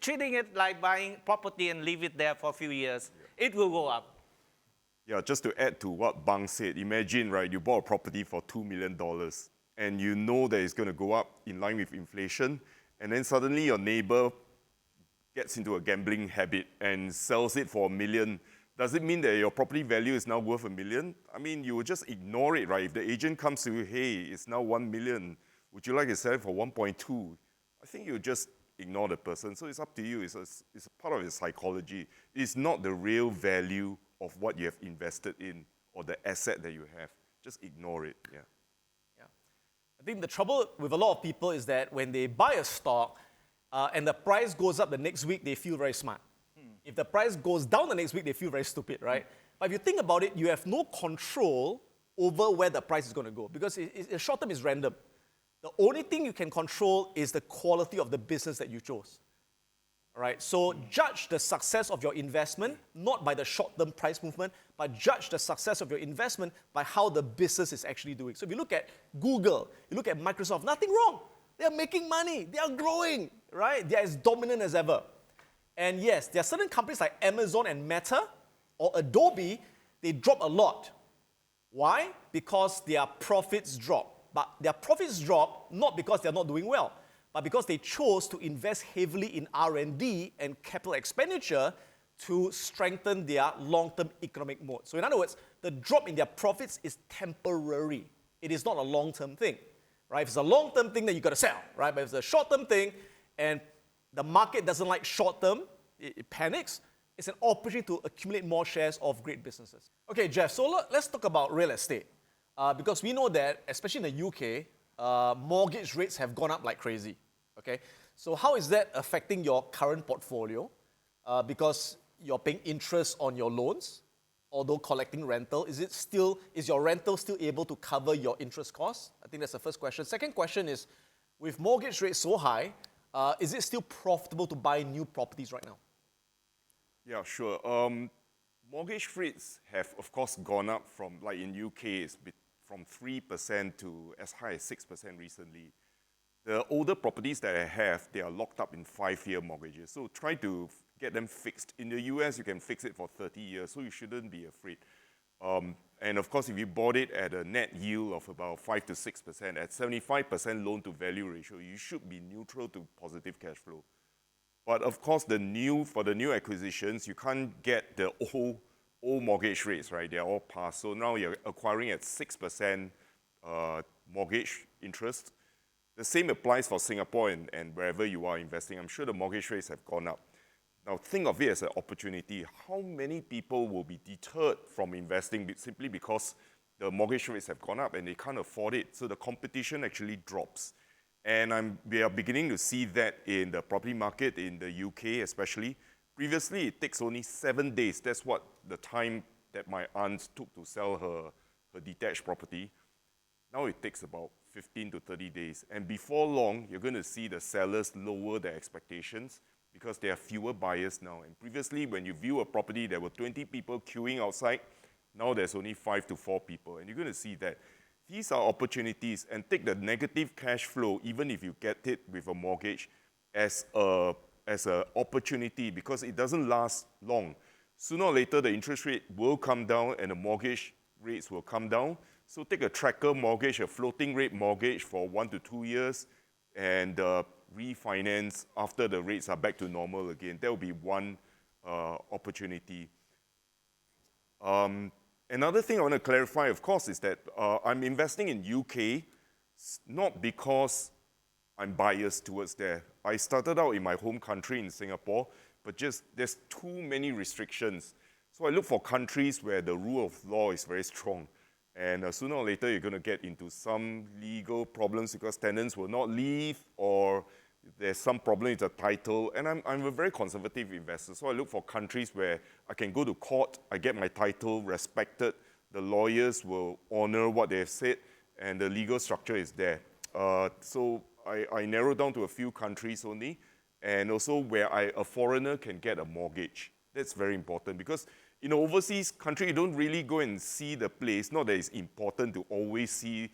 Treating it like buying property and leave it there for a few years. It will go up. Yeah, just to add to what Bang said, imagine, right, you bought a property for $2 million and you know that it's going to go up in line with inflation, and then suddenly your neighbor gets into a gambling habit and sells it for $1 million, does it mean that your property value is now worth $1 million? I mean, you would just ignore it, right? If the agent comes to you, hey, it's now $1 million, would you like to sell it for 1.2? I think you just ignore the person. So it's up to you. It's a part of your psychology. It's not the real value of what you have invested in or the asset that you have. Just ignore it, yeah. Yeah. I think the trouble with a lot of people is that when they buy a stock and the price goes up the next week, they feel very smart. If the price goes down the next week, they feel very stupid, right? But if you think about it, you have no control over where the price is going to go because the short term is random. The only thing you can control is the quality of the business that you chose. All right? So judge the success of your investment not by the short-term price movement, but judge the success of your investment by how the business is actually doing. So if you look at Google, you look at Microsoft, nothing wrong. They are making money. They are growing, right? They are as dominant as ever. And yes, there are certain companies like Amazon and Meta or Adobe, they drop a lot. Why? Because their profits drop. But their profits drop not because they're not doing well, but because they chose to invest heavily in R&D and capital expenditure to strengthen their long-term economic moat. So in other words, the drop in their profits is temporary. It is not a long-term thing, right? If it's a long-term thing, then you got to sell, right? But if it's a short-term thing and the market doesn't like short-term, it panics, it's an opportunity to accumulate more shares of great businesses. Okay, Jeff, so let's talk about real estate. Because we know that, especially in the UK, mortgage rates have gone up like crazy. Okay, so how is that affecting your current portfolio? Because you're paying interest on your loans, although collecting rental. Is your rental still able to cover your interest costs? I think that's the first question. Second question is, with mortgage rates so high, is it still profitable to buy new properties right now? Yeah, sure. Mortgage rates have, of course, gone up from, like in UK, it's from 3% to as high as 6% recently. The older properties that I have, they are locked up in 5-year mortgages. So try to get them fixed. In the US, you can fix it for 30 years, so you shouldn't be afraid. And of course, if you bought it at a net yield of about 5 to 6%, at 75% loan to value ratio, you should be neutral to positive cash flow. But of course, for the new acquisitions, you can't get the old mortgage rates, right? They're all passed. So now you're acquiring at 6% mortgage interest. The same applies for Singapore and wherever you are investing. I'm sure the mortgage rates have gone up. Now think of it as an opportunity. How many people will be deterred from investing simply because the mortgage rates have gone up and they can't afford it? So the competition actually drops. And we are beginning to see that in the property market in the UK especially. Previously, it takes only 7 days. That's what the time that my aunt took to sell her detached property. Now it takes about 15 to 30 days. And before long, you're going to see the sellers lower their expectations because there are fewer buyers now. And previously, when you view a property, there were 20 people queuing outside. Now there's only 5 to 4 people. And you're going to see that. These are opportunities, and take the negative cash flow, even if you get it with a mortgage, as an opportunity because it doesn't last long. Sooner or later, the interest rate will come down and the mortgage rates will come down. So take a tracker mortgage, a floating rate mortgage for 1 to 2 years, and refinance after the rates are back to normal again. That will be one opportunity. Another thing I want to clarify, of course, is that I'm investing in UK not because I'm biased towards there. I started out in my home country in Singapore, but just there's too many restrictions. So I look for countries where the rule of law is very strong. And sooner or later, you're going to get into some legal problems because tenants will not leave or there's some problem with the title. And I'm a very conservative investor, so I look for countries where I can go to court, I get my title respected, the lawyers will honor what they have said, and the legal structure is there. So I narrow down to a few countries only, and also where a foreigner can get a mortgage. That's very important because in an overseas country, you don't really go and see the place. Not that it's important to always see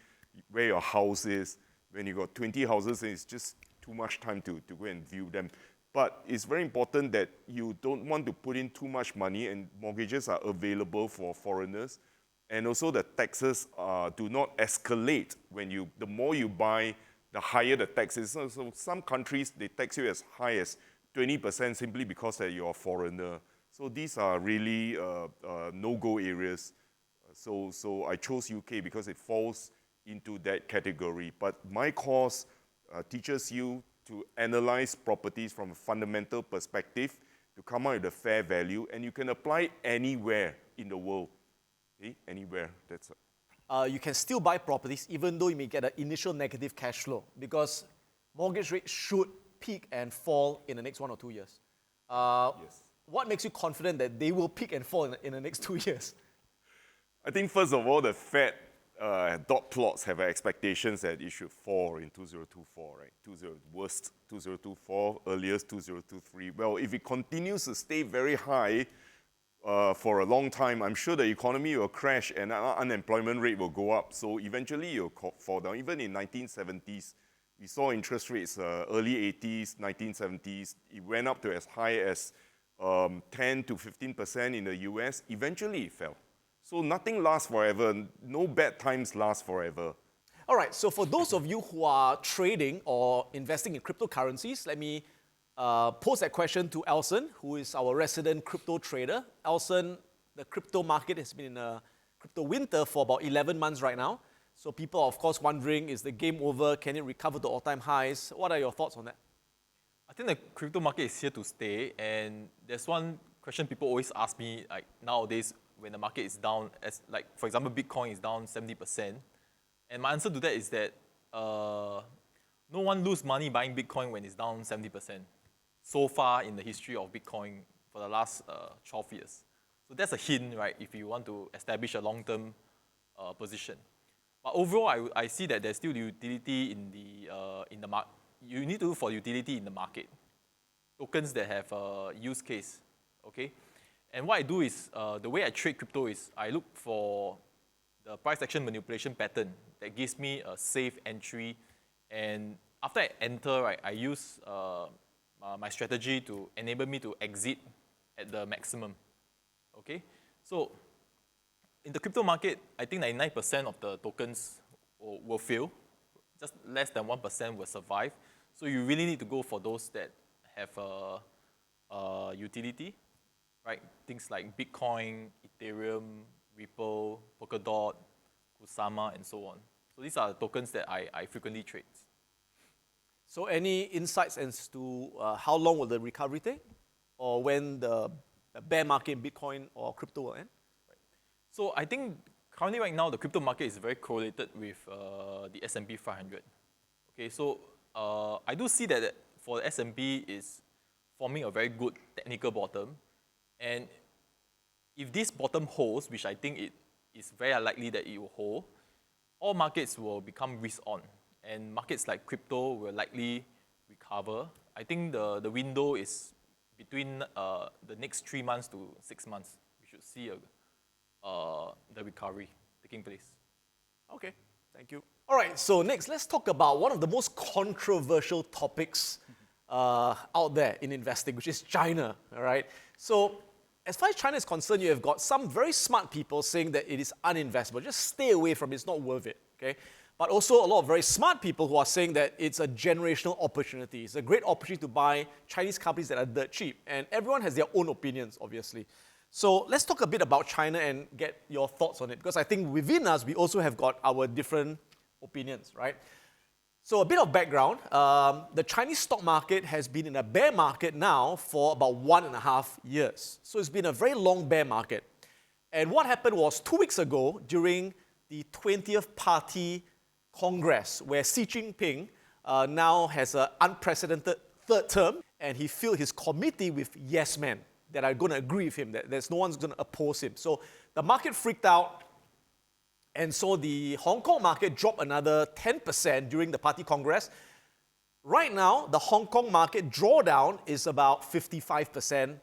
where your house is. When you got 20 houses, it's just too much time to go and view them. But it's very important that you don't want to put in too much money, and mortgages are available for foreigners. And also the taxes do not escalate. The more you buy, the higher the tax is. So some countries, they tax you as high as 20% simply because that you're a foreigner. So these are really no-go areas. So I chose UK because it falls into that category. But my course teaches you to analyze properties from a fundamental perspective, to come out with a fair value, and you can apply it anywhere in the world. Okay? Anywhere. That's You can still buy properties even though you may get an initial negative cash flow, because mortgage rates should peak and fall in the next 1 or 2 years. yes. What makes you confident that they will peak and fall in the next 2 years? I think first of all, the Fed dot plots have expectations that it should fall in 2024, right? Worst 2024, earliest 2023. Well, if it continues to stay very high for a long time, I'm sure the economy will crash and unemployment rate will go up. So eventually it will fall down. Even in 1970s, we saw interest rates early 80s, 1970s. It went up to as high as 10 to 15% in the US. Eventually it fell. So nothing lasts forever. No bad times last forever. All right, so for those of you who are trading or investing in cryptocurrencies, let me pose that question to Alson, who is our resident crypto trader. Alson, the crypto market has been in a crypto winter for about 11 months right now. So people are, of course, wondering, is the game over? Can it recover to all-time highs? What are your thoughts on that? I think the crypto market is here to stay, and there's one question people always ask me, like nowadays, when the market is down, as like for example, Bitcoin is down 70%, and my answer to that is that no one lose money buying Bitcoin when it's down 70%. So far in the history of Bitcoin for the last 12 years. So that's a hint, right? If you want to establish a long-term position. But overall, I see that there's still utility in the market. You need to look for utility in the market. Tokens that have a use case, okay? And what I do is, the way I trade crypto is, I look for the price action manipulation pattern that gives me a safe entry. And after I enter, right, I use my strategy to enable me to exit at the maximum, okay? So in the crypto market, I think 99% of the tokens will fail. Just less than 1% will survive. So you really need to go for those that have utility, right? Things like Bitcoin, Ethereum, Ripple, Polkadot, Kusama, and so on. So these are the tokens that I frequently trade. So any insights as to how long will the recovery take? Or when the bear market in Bitcoin or crypto will end? So I think currently right now, the crypto market is very correlated with the S&P 500. Okay, so I do see that for the S&P is forming a very good technical bottom. And if this bottom holds, which I think it is very unlikely that it will hold, all markets will become risk on. And markets like crypto will likely recover. I think the window is between the next 3 months to 6 months. We should see the recovery taking place. Okay, thank you. All right, so next, let's talk about one of the most controversial topics out there in investing, which is China, all right? So as far as China is concerned, you have got some very smart people saying that it is uninvestable. Just stay away from it, it's not worth it, okay? But also a lot of very smart people who are saying that it's a generational opportunity. It's a great opportunity to buy Chinese companies that are dirt cheap. And everyone has their own opinions, obviously. So let's talk a bit about China and get your thoughts on it, because I think within us, we also have got our different opinions, right? So a bit of background, the Chinese stock market has been in a bear market now for about 1.5 years. So it's been a very long bear market. And what happened was 2 weeks ago, during the 20th Party Congress, where Xi Jinping now has an unprecedented third term, and he filled his committee with yes men that are going to agree with him, that there's no one's going to oppose him. So the market freaked out, and so the Hong Kong market dropped another 10% during the Party Congress. Right now, the Hong Kong market drawdown is about 55%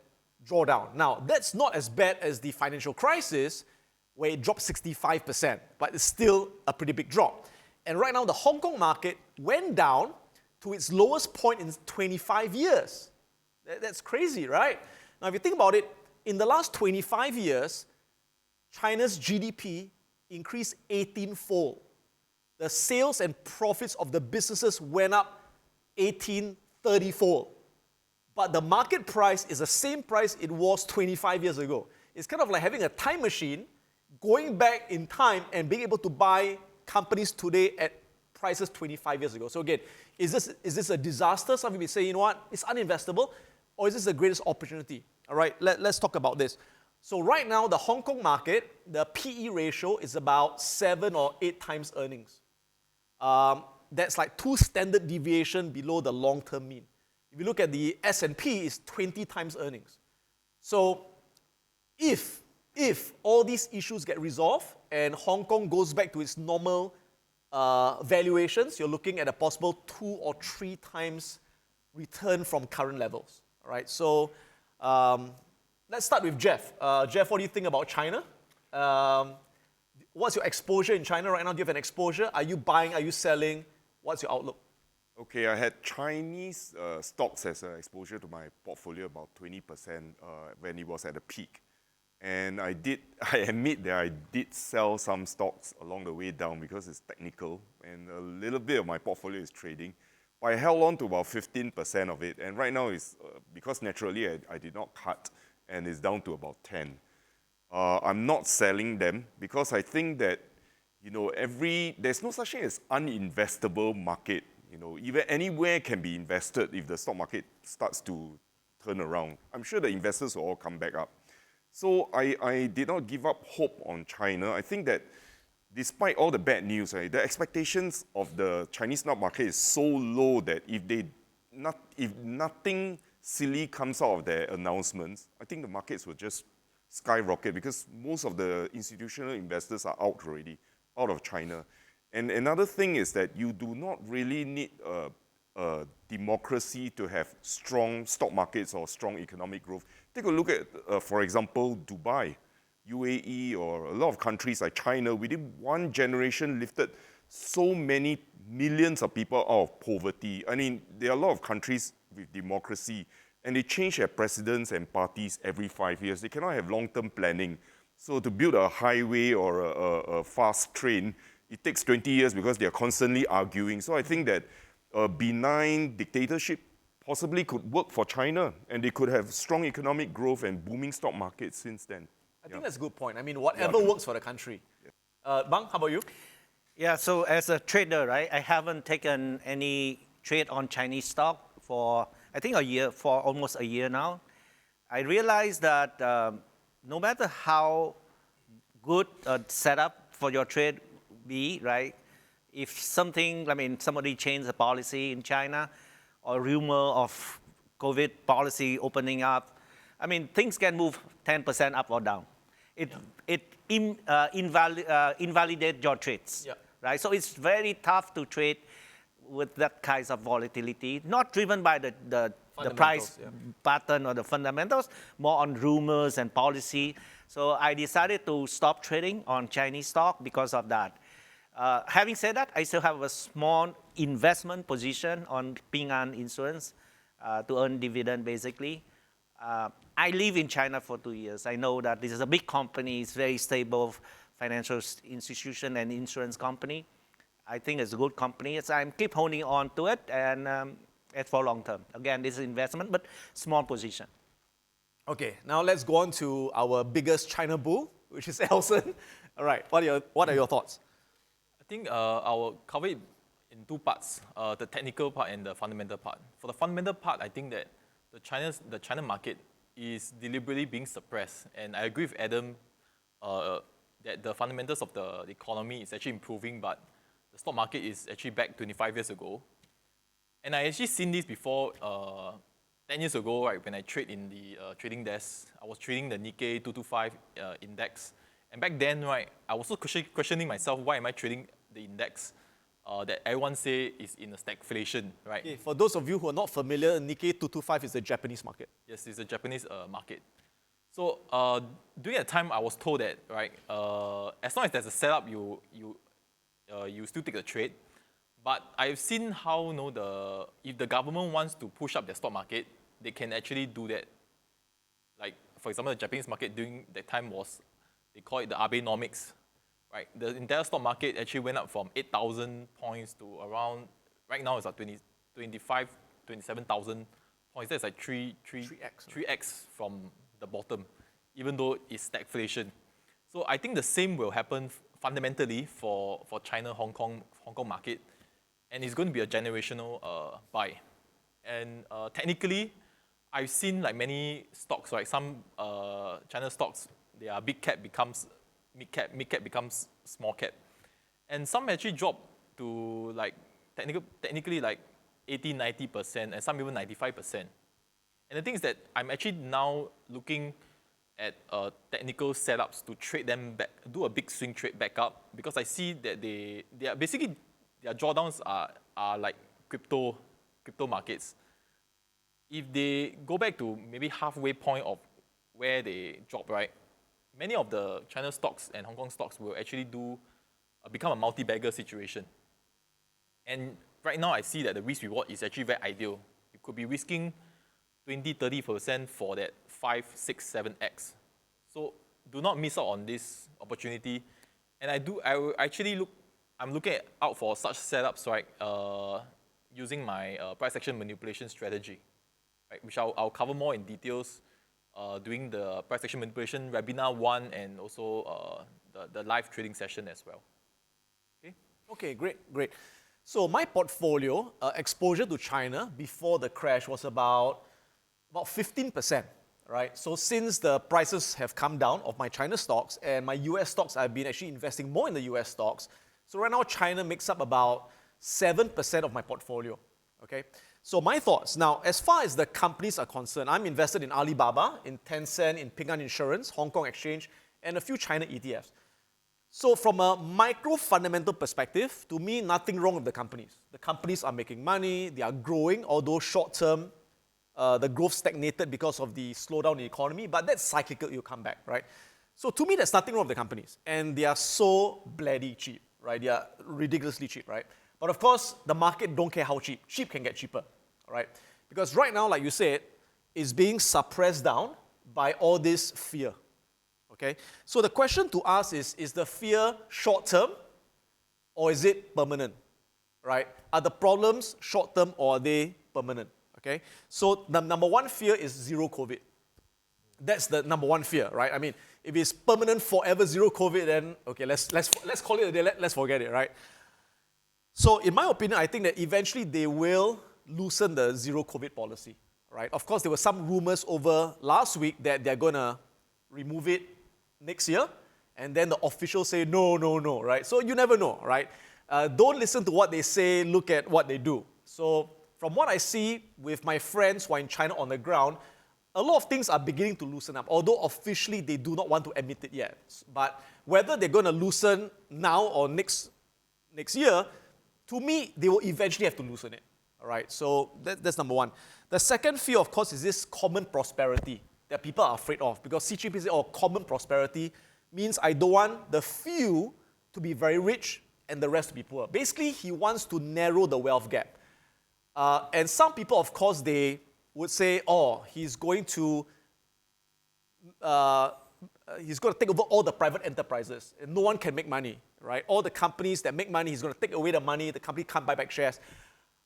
drawdown. Now, that's not as bad as the financial crisis, where it dropped 65%, but it's still a pretty big drop. And right now, the Hong Kong market went down to its lowest point in 25 years. That's crazy, right? Now, if you think about it, in the last 25 years, China's GDP increased 18-fold. the sales and profits of the businesses went up 30-fold. But the market price is the same price it was 25 years ago. It's kind of like having a time machine, going back in time and being able to buy companies today at prices 25 years ago. So again, is this a disaster? Some people say, you know what, it's uninvestable, or is this the greatest opportunity? All right, let's talk about this. So right now, the Hong Kong market, the PE ratio is about 7 or 8 times earnings. That's like 2 standard deviation below the long-term mean. If you look at the S&P, it's 20 times earnings. So if all these issues get resolved and Hong Kong goes back to its normal valuations, you're looking at a possible 2 or 3 times return from current levels. All right, so let's start with Jeff. Jeff, what do you think about China? What's your exposure in China right now? Do you have an exposure? Are you buying? Are you selling? What's your outlook? Okay, I had Chinese stocks as an exposure to my portfolio, about 20% when it was at the peak. And I admit that I did sell some stocks along the way down because it's technical and a little bit of my portfolio is trading. But I held on to about 15% of it. And right now, it's because naturally I did not cut and it's down to about 10. I'm not selling them because I think that, you know, there's no such thing as uninvestable market. You know, even anywhere can be invested if the stock market starts to turn around. I'm sure the investors will all come back up. So I did not give up hope on China. I think that despite all the bad news, right, the expectations of the Chinese stock market is so low that if nothing silly comes out of their announcements, I think the markets will just skyrocket because most of the institutional investors are out already, out of China. And another thing is that you do not really need a democracy to have strong stock markets or strong economic growth. Take a look at, for example, Dubai, UAE, or a lot of countries like China. Within one generation, lifted so many millions of people out of poverty. I mean, there are a lot of countries with democracy, and they change their presidents and parties every 5 years. They cannot have long-term planning. So to build a highway or a fast train, it takes 20 years because they're constantly arguing. So I think that a benign dictatorship possibly could work for China, and they could have strong economic growth and booming stock markets since then. I think that's a good point. I mean, whatever works for the country. Bang, how about you? Yeah, so as a trader, right, I haven't taken any trade on Chinese stock for, I think, for almost a year now. I realized that no matter how good a setup for your trade be, right, if somebody changed the policy in China or rumor of COVID policy opening up, I mean, things can move 10% up or down. It invalidates your trades, right? So it's very tough to trade with that kind of volatility, not driven by the price pattern or the fundamentals, more on rumors and policy. So I decided to stop trading on Chinese stock because of that. Having said that, I still have a small investment position on Ping An Insurance to earn dividend, basically. I live in China for 2 years. I know that this is a big company. It's very stable financial institution and insurance company. I think it's a good company. So I'm keep holding on to it and for long term. Again, this is investment, but small position. Okay, now let's go on to our biggest China bull, which is Alson. All right, what are your thoughts? I think I'll cover it in 2 parts, the technical part and the fundamental part. For the fundamental part, I think that the China market is deliberately being suppressed. And I agree with Adam that the fundamentals of the economy is actually improving, but the stock market is actually back 25 years ago. And I actually seen this before 10 years ago, right, when I trade in the trading desk. I was trading the Nikkei 225 index. And back then, right, I was also questioning myself, why am I trading the index that everyone say is in a stagflation, right? Okay, for those of you who are not familiar, Nikkei 225 is the Japanese market. Yes, it's a Japanese market. So during that time, I was told that, right, as long as there's a setup, you still take the trade. But I've seen how, if the government wants to push up their stock market, they can actually do that. Like, for example, the Japanese market during that time they call it the Abenomics, right? The entire stock market actually went up from 8,000 points to around, right now it's at 27,000 points. That's like 3x from the bottom, even though it's stagflation. So I think the same will happen fundamentally for China, Hong Kong market, and it's going to be a generational buy. And technically, I've seen like many stocks, right? Some China stocks, they are big cap becomes mid cap becomes small cap, and some actually drop to like technically like 80-90%, and some even 95%. And the thing is that I'm actually now looking at technical setups to trade them back, do a big swing trade back up, because I see that they are basically, their drawdowns are like crypto markets. If they go back to maybe halfway point of where they drop, right, many of the China stocks and Hong Kong stocks will actually become a multi-bagger situation. And right now I see that the risk reward is actually very ideal. You could be risking 20-30% for that 5, 6, 7x. So do not miss out on this opportunity. And I'm looking out for such setups, right? Using my price action manipulation strategy, right? Which I'll cover more in details during the price action manipulation webinar 1 and also the live trading session as well. Okay, great. So my portfolio exposure to China before the crash was about 15%, right? So since the prices have come down of my China stocks and my US stocks, I've been actually investing more in the US stocks. So right now, China makes up about 7% of my portfolio, okay? So my thoughts, now, as far as the companies are concerned, I'm invested in Alibaba, in Tencent, in Ping An Insurance, Hong Kong Exchange, and a few China ETFs. So from a micro fundamental perspective, to me, nothing wrong with the companies. The companies are making money, they are growing, although short-term, the growth stagnated because of the slowdown in the economy, but that's cyclical, it'll come back, right? So to me, there's nothing wrong with the companies, and they are so bloody cheap, right? They are ridiculously cheap, right? But of course, the market don't care how cheap. Cheap can get cheaper, right? Because right now, like you said, it's being suppressed down by all this fear, okay? So the question to ask is the fear short-term or is it permanent, right? Are the problems short-term or are they permanent? Okay, so the number one fear is zero COVID. That's the number one fear, right? I mean, if it's permanent forever, zero COVID, then okay, let's call it a day. Let's forget it, right? So, in my opinion, I think that eventually they will loosen the zero COVID policy, right? Of course, there were some rumors over last week that they're gonna remove it next year, and then the officials say no, right? So you never know, right? Don't listen to what they say. Look at what they do. So. From what I see with my friends who are in China on the ground, a lot of things are beginning to loosen up, although officially they do not want to admit it yet. But whether they're going to loosen now or next year, to me, they will eventually have to loosen it. All right, so that's number one. The second fear, of course, is this common prosperity that people are afraid of, because Xi Jinping said, common prosperity means I don't want the few to be very rich and the rest to be poor. Basically, he wants to narrow the wealth gap. And some people, of course, they would say, he's going to take over all the private enterprises. And no one can make money, right? All the companies that make money, he's going to take away the money. The company can't buy back shares.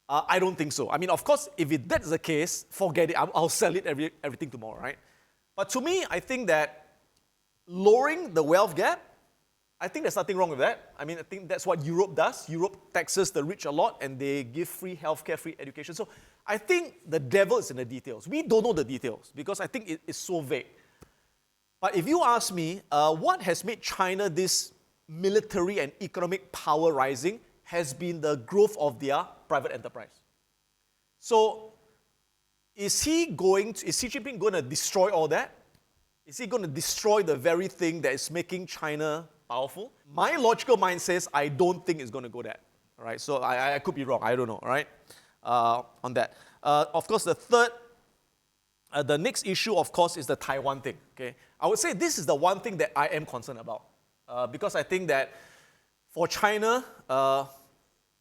I don't think so. I mean, of course, if that's the case, forget it. I'll sell it everything tomorrow, right? But to me, I think that lowering the wealth gap, I think there's nothing wrong with that. I mean, I think that's what Europe does. Europe taxes the rich a lot and they give free healthcare, free education. So I think the devil is in the details. We don't know the details because I think it's so vague. But if you ask me, what has made China this military and economic power rising has been the growth of their private enterprise. So is Xi Jinping going to destroy all that? Is he going to destroy the very thing that is making China powerful? My logical mind says I don't think it's going to go that. All right, so I could be wrong. I don't know. All right, on that. Of course, the next issue, of course, is the Taiwan thing. Okay, I would say this is the one thing that I am concerned about because I think that for China,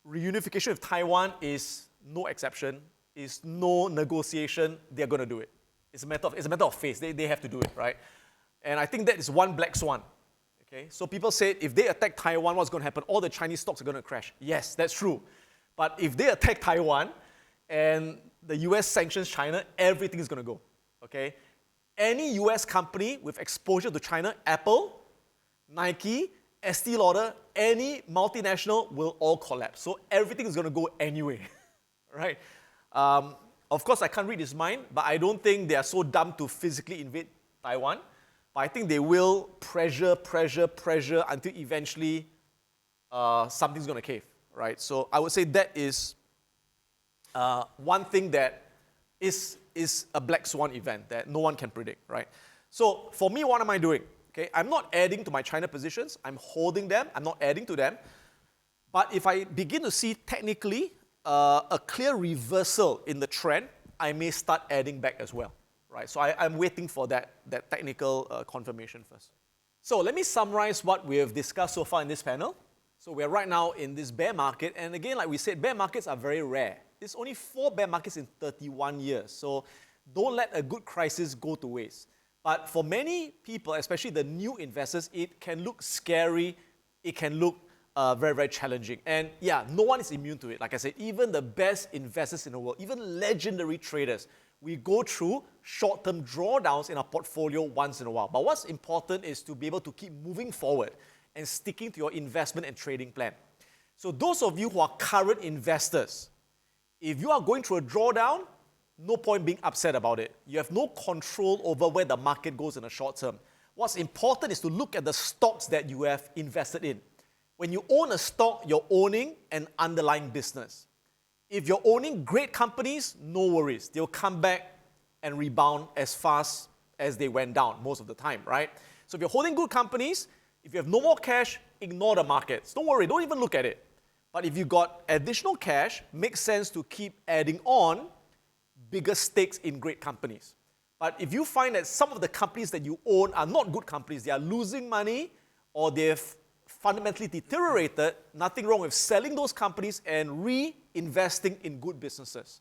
reunification with Taiwan is no exception. Is no negotiation. They're going to do it. It's a matter of faith. They have to do it, right? And I think that is one black swan. Okay, so people say if they attack Taiwan, what's going to happen? All the Chinese stocks are going to crash. Yes, that's true. But if they attack Taiwan and the US sanctions China, everything is going to go. Okay, any US company with exposure to China, Apple, Nike, Estee Lauder, any multinational will all collapse. So everything is going to go anyway, right? Of course, I can't read his mind, but I don't think they are so dumb to physically invade Taiwan. But I think they will pressure until eventually something's going to cave, right? So I would say that is one thing that is a black swan event that no one can predict, right? So for me, what am I doing? Okay, I'm not adding to my China positions. I'm holding them. I'm not adding to them. But if I begin to see technically a clear reversal in the trend, I may start adding back as well, right? So I'm waiting for that technical confirmation first. So let me summarize what we have discussed so far in this panel. So we're right now in this bear market. And again, like we said, bear markets are very rare. There's only 4 bear markets in 31 years. So don't let a good crisis go to waste. But for many people, especially the new investors, it can look scary. It can look very, very challenging. And yeah, no one is immune to it. Like I said, even the best investors in the world, even legendary traders, we go through short-term drawdowns in our portfolio once in a while. But what's important is to be able to keep moving forward and sticking to your investment and trading plan. So those of you who are current investors, if you are going through a drawdown, no point being upset about it. You have no control over where the market goes in the short term. What's important is to look at the stocks that you have invested in. When you own a stock, you're owning an underlying business. If you're owning great companies, no worries. They'll come back and rebound as fast as they went down most of the time, right? So if you're holding good companies, if you have no more cash, ignore the markets. Don't worry, don't even look at it. But if you got additional cash, makes sense to keep adding on bigger stakes in great companies. But if you find that some of the companies that you own are not good companies, they are losing money or they've fundamentally deteriorated, nothing wrong with selling those companies and reinvesting in good businesses.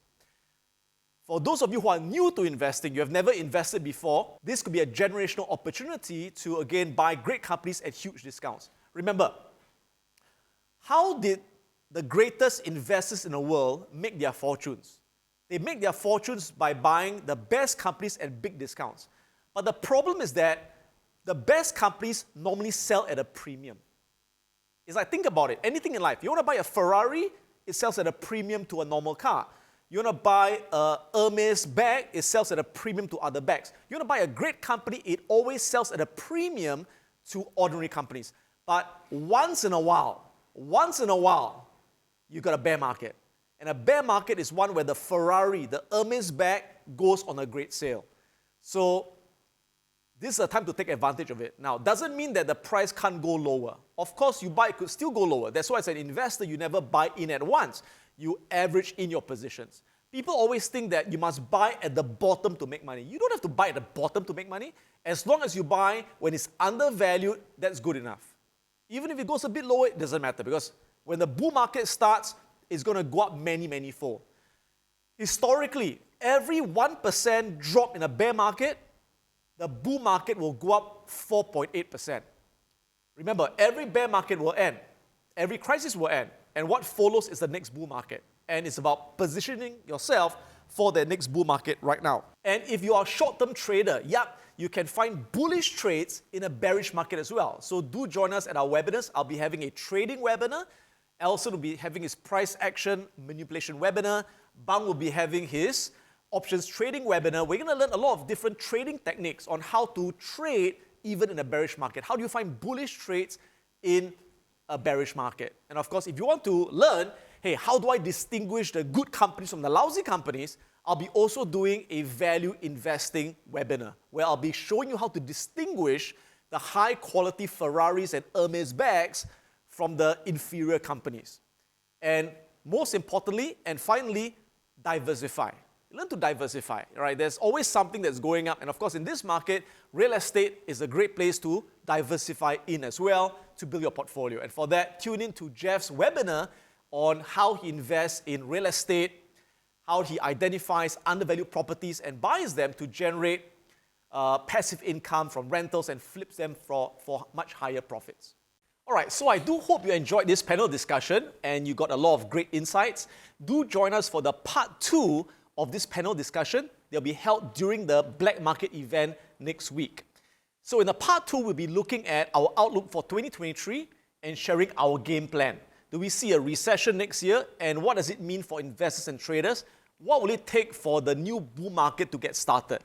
For those of you who are new to investing, you have never invested before, this could be a generational opportunity to again buy great companies at huge discounts. Remember, how did the greatest investors in the world make their fortunes? They make their fortunes by buying the best companies at big discounts. But the problem is that the best companies normally sell at a premium. It's like, think about it. Anything in life. You want to buy a Ferrari, it sells at a premium to a normal car. You want to buy a Hermes bag, it sells at a premium to other bags. You want to buy a great company, it always sells at a premium to ordinary companies. But once in a while, you got a bear market. And a bear market is one where the Ferrari, the Hermes bag, goes on a great sale. So this is a time to take advantage of it. Now, doesn't mean that the price can't go lower. Of course, you buy, it could still go lower. That's why as an investor, you never buy in at once. You average in your positions. People always think that you must buy at the bottom to make money. You don't have to buy at the bottom to make money. As long as you buy when it's undervalued, that's good enough. Even if it goes a bit lower, it doesn't matter because when the bull market starts, it's going to go up many fold. Historically, every 1% drop in a bear market, the bull market will go up 4.8%. Remember, every bear market will end. Every crisis will end. And what follows is the next bull market. And it's about positioning yourself for the next bull market right now. And if you are a short-term trader, you can find bullish trades in a bearish market as well. So do join us at our webinars. I'll be having a trading webinar. Alson will be having his price action manipulation webinar. Pham will be having his options trading webinar. We're going to learn a lot of different trading techniques on how to trade even in a bearish market. How do you find bullish trades in a bearish market? And of course, if you want to learn, hey, how do I distinguish the good companies from the lousy companies? I'll be also doing a value investing webinar where I'll be showing you how to distinguish the high quality Ferraris and Hermes bags from the inferior companies. And most importantly, and finally, diversify. Learn to diversify, right? There's always something that's going up. And of course, in this market, real estate is a great place to diversify in as well to build your portfolio. And for that, tune in to Jeff's webinar on how he invests in real estate, how he identifies undervalued properties and buys them to generate passive income from rentals and flips them for much higher profits. All right, so I do hope you enjoyed this panel discussion and you got a lot of great insights. Do join us for the part 2 of this panel discussion. They'll be held during the Black Market event next week. So in the part 2, we'll be looking at our outlook for 2023 and sharing our game plan. Do we see a recession next year? And what does it mean for investors and traders? What will it take for the new bull market to get started?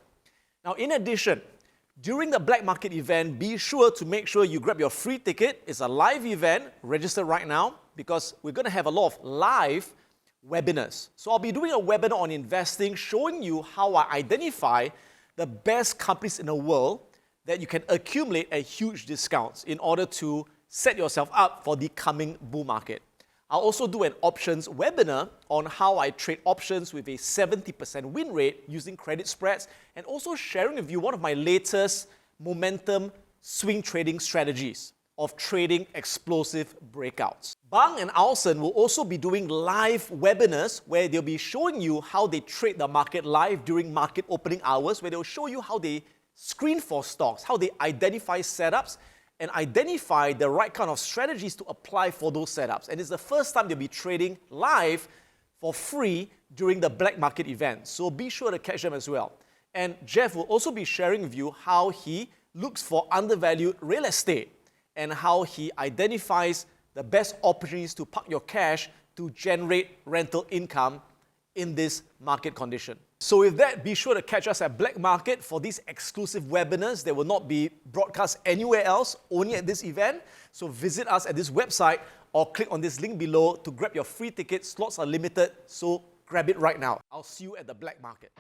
Now, in addition, during the Black Market event, be sure to make sure you grab your free ticket. It's a live event. Register right now because we're going to have a lot of live webinars. So I'll be doing a webinar on investing, showing you how I identify the best companies in the world that you can accumulate at huge discounts in order to set yourself up for the coming bull market. I'll also do an options webinar on how I trade options with a 70% win rate using credit spreads, and also sharing with you one of my latest momentum swing trading strategies of trading explosive breakouts. Pham and Alson will also be doing live webinars where they'll be showing you how they trade the market live during market opening hours, where they'll show you how they screen for stocks, how they identify setups, and identify the right kind of strategies to apply for those setups. And it's the first time they'll be trading live for free during the Black Market event. So be sure to catch them as well. And Jeff will also be sharing with you how he looks for undervalued real estate and how he identifies the best opportunities to park your cash to generate rental income in this market condition. So with that, be sure to catch us at Black Market for these exclusive webinars. They will not be broadcast anywhere else, only at this event. So visit us at this website or click on this link below to grab your free ticket. Slots are limited, so grab it right now. I'll see you at the Black Market.